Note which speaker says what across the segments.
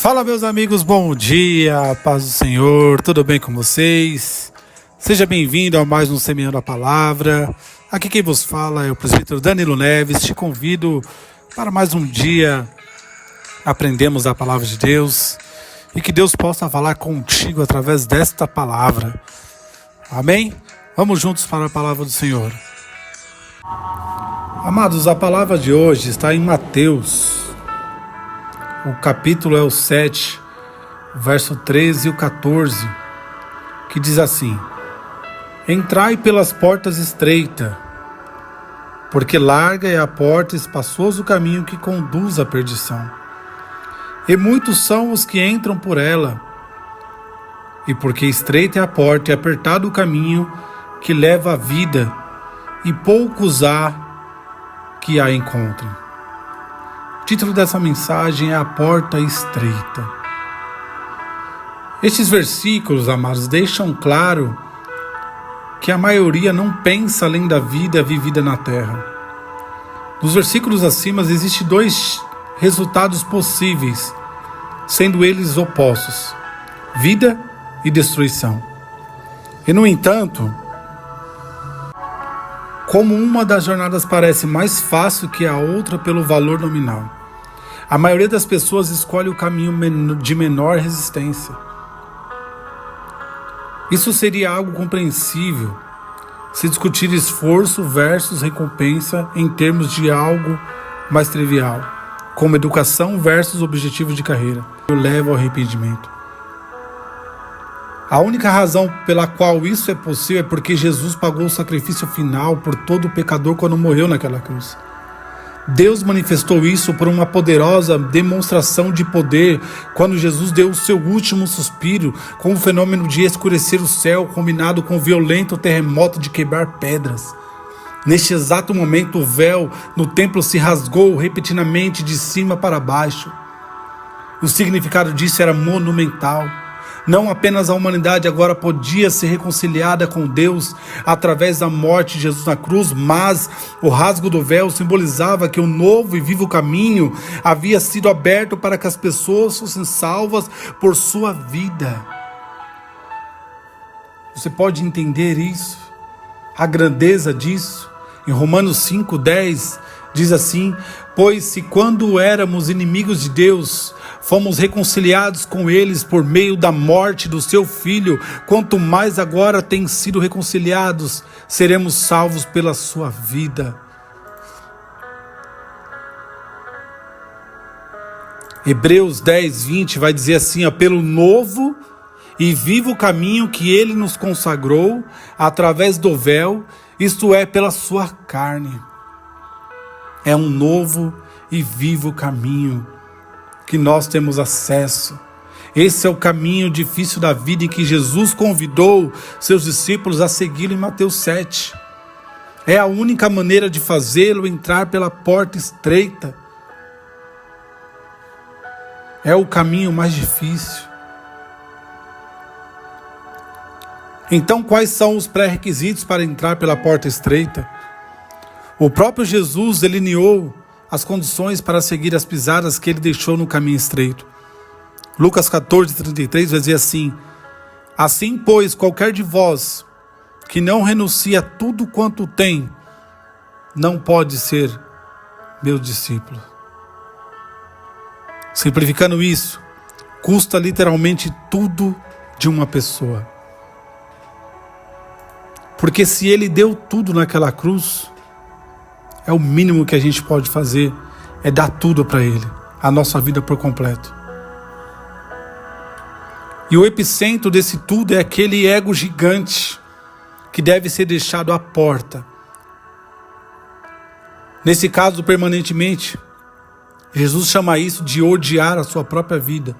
Speaker 1: Fala, meus amigos, bom dia, paz do Senhor, tudo bem com vocês? Seja bem-vindo a mais um Semeando a Palavra. Aqui quem vos fala é o presbítero Danilo Neves. Te convido para mais um dia aprendemos a Palavra de Deus e que Deus possa falar contigo através desta palavra. Amém? Vamos juntos para a Palavra do Senhor. Amados, a palavra de hoje está em Mateus. O capítulo é o 7, verso 13 e o 14, que diz assim: Entrai pelas portas estreitas, porque larga é a porta e espaçoso o caminho que conduz à perdição. E muitos são os que entram por ela. E porque estreita é a porta e apertado o caminho que leva à vida, e poucos há que a encontrem. O título dessa mensagem é A Porta Estreita. Estes versículos, amados, deixam claro que a maioria não pensa além da vida vivida na terra. Nos versículos acima existem dois resultados possíveis, sendo eles opostos: vida e destruição. E no entanto, como uma das jornadas parece mais fácil que a outra pelo valor nominal, a maioria das pessoas escolhe o caminho de menor resistência. Isso seria algo compreensível se discutir esforço versus recompensa em termos de algo mais trivial, como educação versus objetivo de carreira, que leva ao arrependimento. A única razão pela qual isso é possível é porque Jesus pagou o sacrifício final por todo pecador quando morreu naquela cruz. Deus manifestou isso por uma poderosa demonstração de poder quando Jesus deu o seu último suspiro, com o fenômeno de escurecer o céu, combinado com o violento terremoto de quebrar pedras. Neste exato momento, o véu no templo se rasgou repentinamente de cima para baixo. O significado disso era monumental. Não apenas a humanidade agora podia ser reconciliada com Deus através da morte de Jesus na cruz, mas o rasgo do véu simbolizava que um novo e vivo caminho havia sido aberto para que as pessoas fossem salvas por sua vida. Você pode entender isso? A grandeza disso? Em Romanos 5:10 diz assim: Pois se quando éramos inimigos de Deus, fomos reconciliados com eles por meio da morte do seu Filho, quanto mais agora têm sido reconciliados, seremos salvos pela sua vida. Hebreus 10:20 vai dizer assim: pelo novo e vivo caminho que ele nos consagrou, através do véu, isto é, pela sua carne. É um novo e vivo caminho que nós temos acesso. Esse é o caminho difícil da vida em que Jesus convidou seus discípulos a segui-lo em Mateus 7. É a única maneira de fazê-lo entrar pela porta estreita. É o caminho mais difícil. Então, quais são os pré-requisitos para entrar pela porta estreita? O próprio Jesus delineou as condições para seguir as pisadas que ele deixou no caminho estreito. Lucas 14:33 vai dizer assim: Assim, pois, qualquer de vós que não renuncia a tudo quanto tem, não pode ser meu discípulo. Simplificando isso, custa literalmente tudo de uma pessoa. Porque se ele deu tudo naquela cruz, é o mínimo que a gente pode fazer, é dar tudo para ele, a nossa vida por completo. E o epicentro desse tudo é aquele ego gigante que deve ser deixado à porta. Nesse caso, permanentemente, Jesus chama isso de odiar a sua própria vida.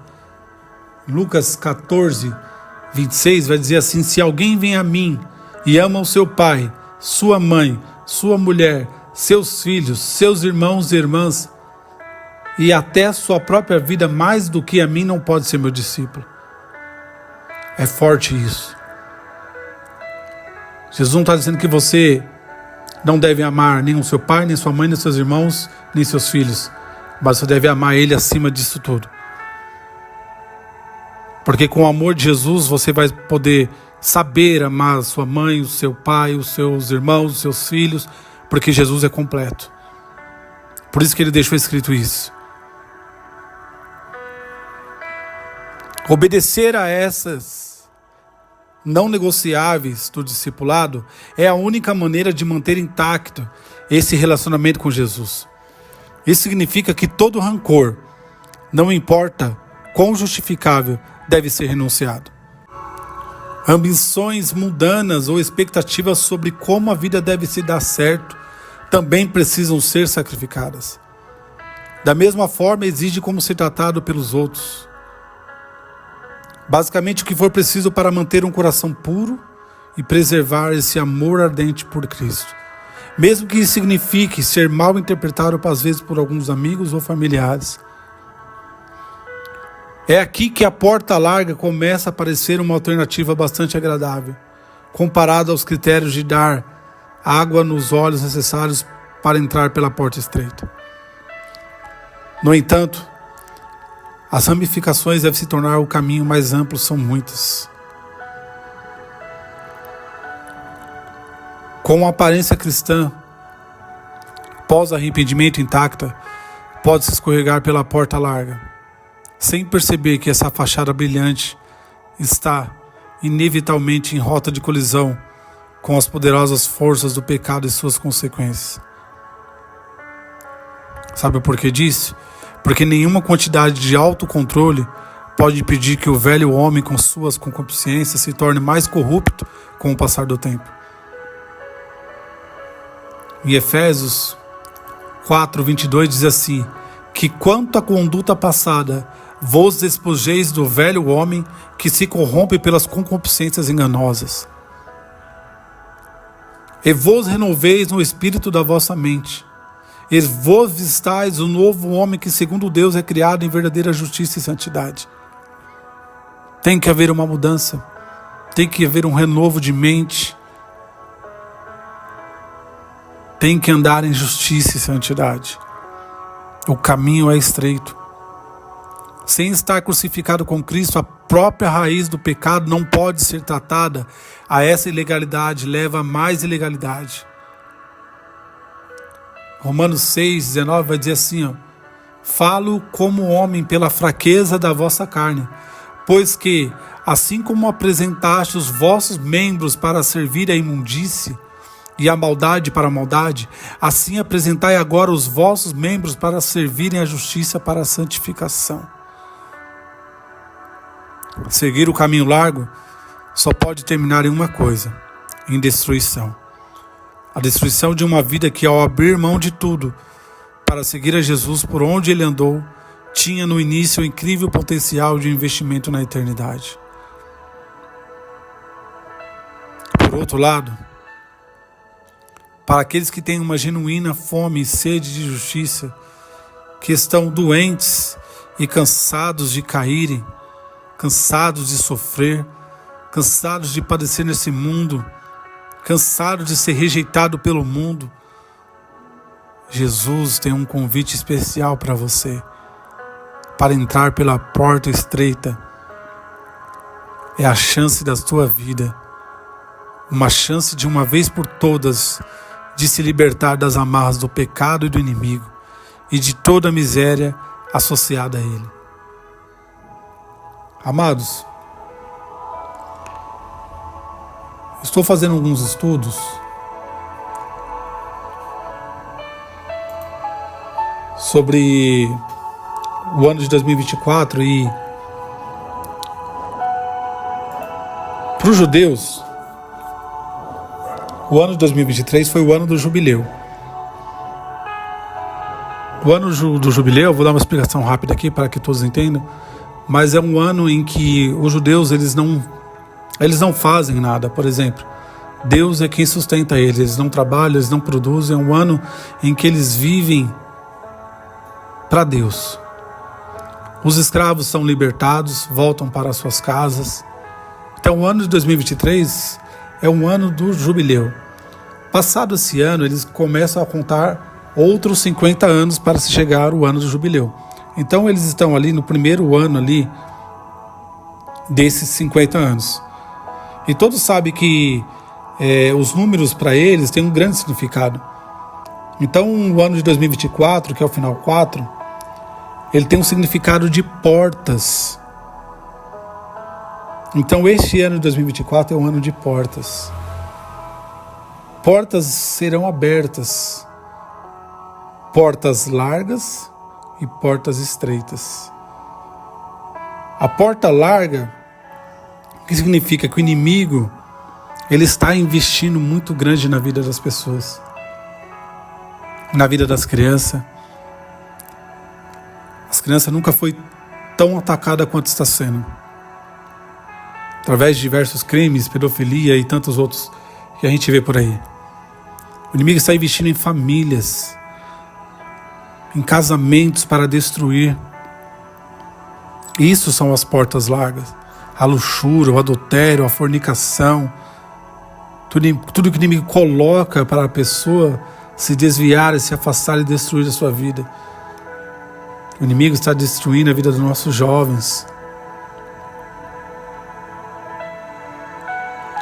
Speaker 1: Lucas 14:26 vai dizer assim: Se alguém vem a mim e ama o seu pai, sua mãe, sua mulher, seus filhos, seus irmãos e irmãs, e até a sua própria vida mais do que a mim, não pode ser meu discípulo. É forte isso. Jesus não está dizendo que você não deve amar nem o seu pai, nem sua mãe, nem seus irmãos, nem seus filhos, mas você deve amar ele acima disso tudo. Porque com o amor de Jesus você vai poder saber amar a sua mãe, o seu pai, os seus irmãos, os seus filhos, porque Jesus é completo. Por isso que ele deixou escrito isso. Obedecer a essas não negociáveis do discipulado é a única maneira de manter intacto esse relacionamento com Jesus. Isso significa que todo rancor, não importa quão justificável, deve ser renunciado. Ambições mundanas ou expectativas sobre como a vida deve se dar certo também precisam ser sacrificadas. Da mesma forma, exige como ser tratado pelos outros. Basicamente, o que for preciso para manter um coração puro e preservar esse amor ardente por Cristo. Mesmo que isso signifique ser mal interpretado, às vezes, por alguns amigos ou familiares. É aqui que a porta larga começa a parecer uma alternativa bastante agradável, comparado aos critérios de dar água nos olhos necessários para entrar pela porta estreita. No entanto, as ramificações devem se tornar o caminho mais amplo, são muitas. Com a aparência cristã, pós-arrependimento intacta, pode-se escorregar pela porta larga, sem perceber que essa fachada brilhante está inevitavelmente em rota de colisão com as poderosas forças do pecado e suas consequências. Sabe o porquê disso? Porque nenhuma quantidade de autocontrole pode impedir que o velho homem com suas concupiscências se torne mais corrupto com o passar do tempo. Em Efésios 4:22 diz assim, que quanto à conduta passada, vos despojeis do velho homem que se corrompe pelas concupiscências enganosas. E vos renoveis no espírito da vossa mente. E vos vistais o novo homem que segundo Deus é criado em verdadeira justiça e santidade. Tem que haver uma mudança. Tem que haver um renovo de mente. Tem que andar em justiça e santidade. O caminho é estreito. Sem estar crucificado com Cristo, a própria raiz do pecado não pode ser tratada. A essa ilegalidade leva a mais ilegalidade. Romanos 6:19 vai dizer assim, falo como homem pela fraqueza da vossa carne, pois que, assim como apresentaste os vossos membros para servir à imundície e a maldade para a maldade, assim apresentai agora os vossos membros para servirem à justiça para a santificação. Seguir o caminho largo só pode terminar em uma coisa, em destruição. A destruição de uma vida que, ao abrir mão de tudo para seguir a Jesus por onde ele andou, tinha no início o incrível potencial de investimento na eternidade. Por outro lado, para aqueles que têm uma genuína fome e sede de justiça, que estão doentes e cansados de caírem, cansados de sofrer, cansados de padecer nesse mundo, cansados de ser rejeitado pelo mundo, Jesus tem um convite especial para você, para entrar pela porta estreita. É a chance da sua vida, uma chance de uma vez por todas de se libertar das amarras do pecado e do inimigo e de toda a miséria associada a ele. Amados, estou fazendo alguns estudos sobre o ano de 2024 e para os judeus o ano de 2023 foi o ano do jubileu. O ano do jubileu, vou dar uma explicação rápida aqui para que todos entendam, mas é um ano em que os judeus eles não fazem nada. Por exemplo, Deus é quem sustenta eles, eles não trabalham, eles não produzem. É um ano em que eles vivem para Deus. Os escravos são libertados, voltam para suas casas. Então o ano de 2023 é um ano do jubileu. Passado esse ano, eles começam a contar outros 50 anos para se chegar o ano do jubileu. Então eles estão ali no primeiro ano ali, desses 50 anos. E todos sabem que os números para eles têm um grande significado. Então o ano de 2024, que é o final 4, ele tem um significado de portas. Então este ano de 2024 é um ano de portas. Portas serão abertas. Portas largas e portas estreitas. A porta larga, o que significa que o inimigo ele está investindo muito grande na vida das pessoas, na vida das crianças. As crianças nunca foi tão atacada quanto está sendo, através de diversos crimes, pedofilia e tantos outros que a gente vê por aí. O inimigo está investindo em famílias, em casamentos para destruir. Isso são as portas largas. A luxúria, o adultério, a fornicação, tudo que o inimigo coloca para a pessoa se desviar, se afastar e destruir a sua vida. O inimigo está destruindo a vida dos nossos jovens.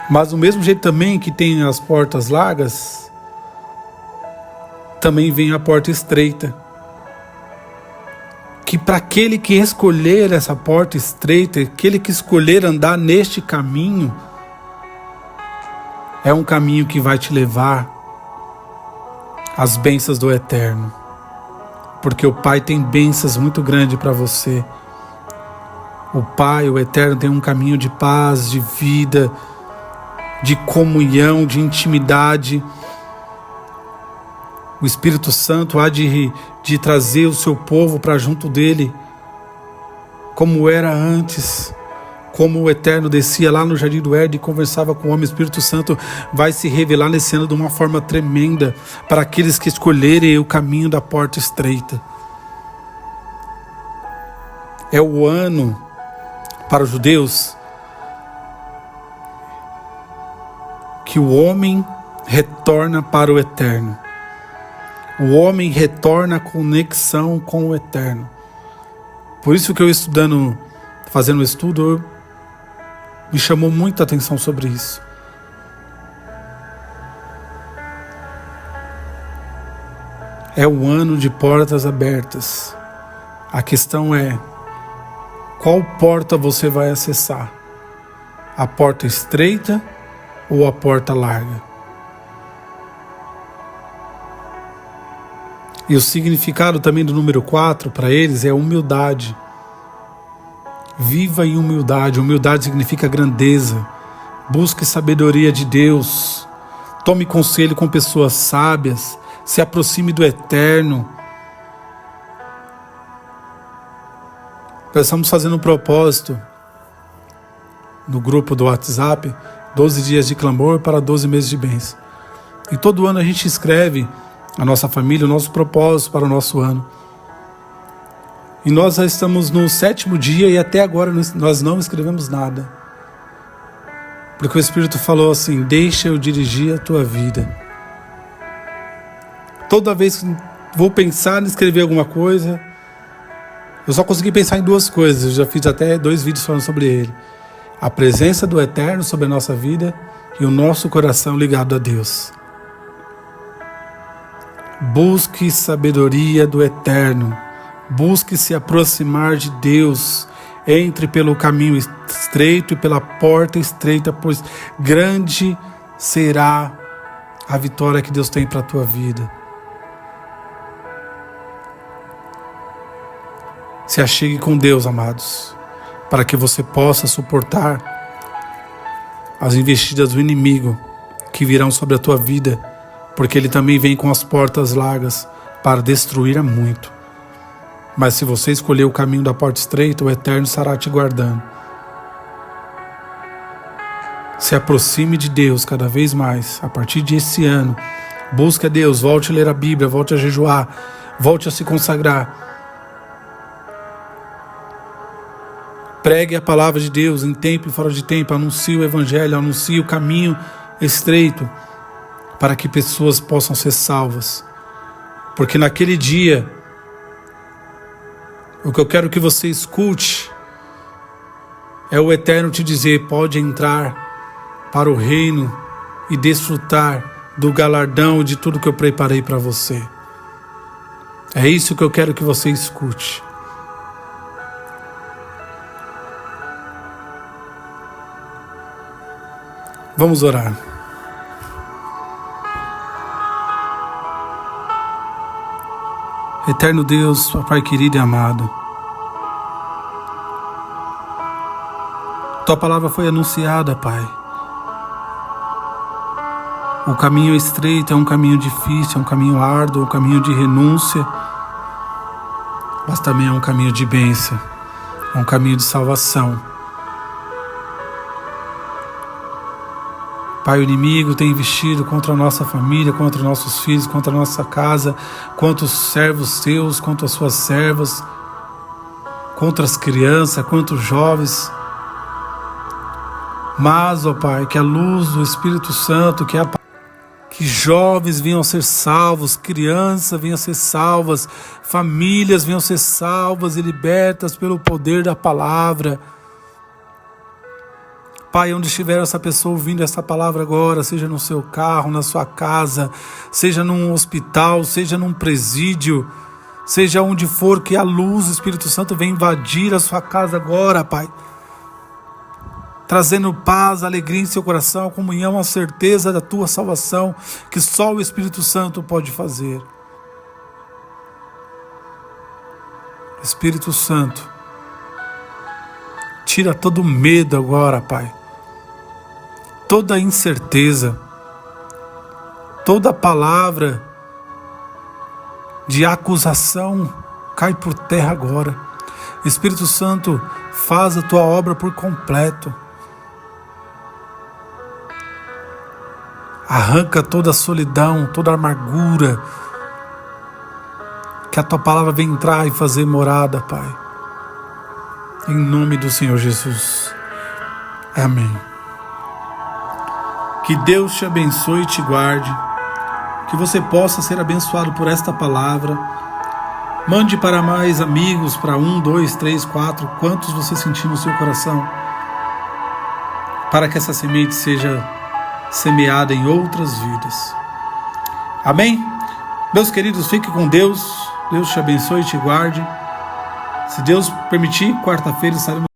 Speaker 1: Mas do mesmo jeito também que tem as portas largas, também vem a porta estreita. Que para aquele que escolher essa porta estreita, aquele que escolher andar neste caminho, é um caminho que vai te levar às bênçãos do Eterno. Porque o Pai tem bênçãos muito grandes para você. O Pai, o Eterno, tem um caminho de paz, de vida, de comunhão, de intimidade. O Espírito Santo há de trazer o seu povo para junto dele, como era antes. Como o Eterno descia lá no Jardim do Éden e conversava com o homem, o Espírito Santo vai se revelar nesse ano de uma forma tremenda para aqueles que escolherem o caminho da porta estreita. É o ano para os judeus que o homem retorna para o Eterno. O homem retorna à conexão com o Eterno. Por isso que eu fazendo o estudo, me chamou muita atenção sobre isso. É o ano de portas abertas. A questão é, qual porta você vai acessar? A porta estreita ou a porta larga? E o significado também do número 4 para eles é humildade. Viva em humildade. Humildade significa grandeza. Busque sabedoria de Deus. Tome conselho com pessoas sábias. Se aproxime do Eterno. Nós estamos fazendo um propósito no grupo do WhatsApp, 12 dias de clamor para 12 meses de bênção. E todo ano a gente escreve a nossa família, o nosso propósito para o nosso ano. E nós já estamos no 7º dia e até agora nós não escrevemos nada. Porque o Espírito falou assim, deixa eu dirigir a tua vida. Toda vez que vou pensar em escrever alguma coisa, eu só consegui pensar em 2 coisas, eu já fiz até 2 vídeos falando sobre ele. A presença do Eterno sobre a nossa vida e o nosso coração ligado a Deus. Busque sabedoria do Eterno. Busque se aproximar de Deus. Entre pelo caminho estreito e pela porta estreita, pois grande será a vitória que Deus tem para a tua vida. Se achegue com Deus, amados, para que você possa suportar as investidas do inimigo que virão sobre a tua vida, porque ele também vem com as portas largas para destruir a muito. Mas se você escolher o caminho da porta estreita, o Eterno estará te guardando. Se aproxime de Deus cada vez mais, a partir desse ano. Busque a Deus, volte a ler a Bíblia, volte a jejuar, volte a se consagrar. Pregue a palavra de Deus em tempo e fora de tempo, anuncie o Evangelho, anuncie o caminho estreito, para que pessoas possam ser salvas. Porque naquele dia, o que eu quero que você escute É o Eterno te dizer: pode entrar para o reino e desfrutar do galardão de tudo que eu preparei para você. É isso que eu quero que você escute. Vamos orar. Eterno Deus, Pai querido e amado, Tua palavra foi anunciada, Pai. O caminho estreito é um caminho difícil, é um caminho árduo, é um caminho de renúncia, mas também é um caminho de bênção, é um caminho de salvação. Pai, o inimigo tem investido contra a nossa família, contra nossos filhos, contra a nossa casa, contra os servos teus, contra as suas servas, contra as crianças, contra os jovens. Mas, ó Pai, que a luz do Espírito Santo, que jovens venham a ser salvos, crianças venham a ser salvas, famílias venham a ser salvas e libertas pelo poder da palavra. Pai, onde estiver essa pessoa ouvindo essa palavra agora, seja no seu carro, na sua casa, seja num hospital, seja num presídio, seja onde for, que a luz do Espírito Santo venha invadir a sua casa agora, Pai. Trazendo paz, alegria em seu coração, a comunhão, a certeza da tua salvação, que só o Espírito Santo pode fazer. Espírito Santo, tira todo medo agora, Pai. Toda incerteza, toda palavra de acusação cai por terra agora. Espírito Santo, faz a tua obra por completo. Arranca toda a solidão, toda a amargura. Que a tua palavra venha entrar e fazer morada, Pai. Em nome do Senhor Jesus. Amém. Que Deus te abençoe e te guarde. Que você possa ser abençoado por esta palavra. Mande para mais amigos, para 1, 2, 3, 4, quantos você sentir no seu coração. Para que essa semente seja semeada em outras vidas. Amém? Meus queridos, fique com Deus. Deus te abençoe e te guarde. Se Deus permitir, quarta-feira estaremos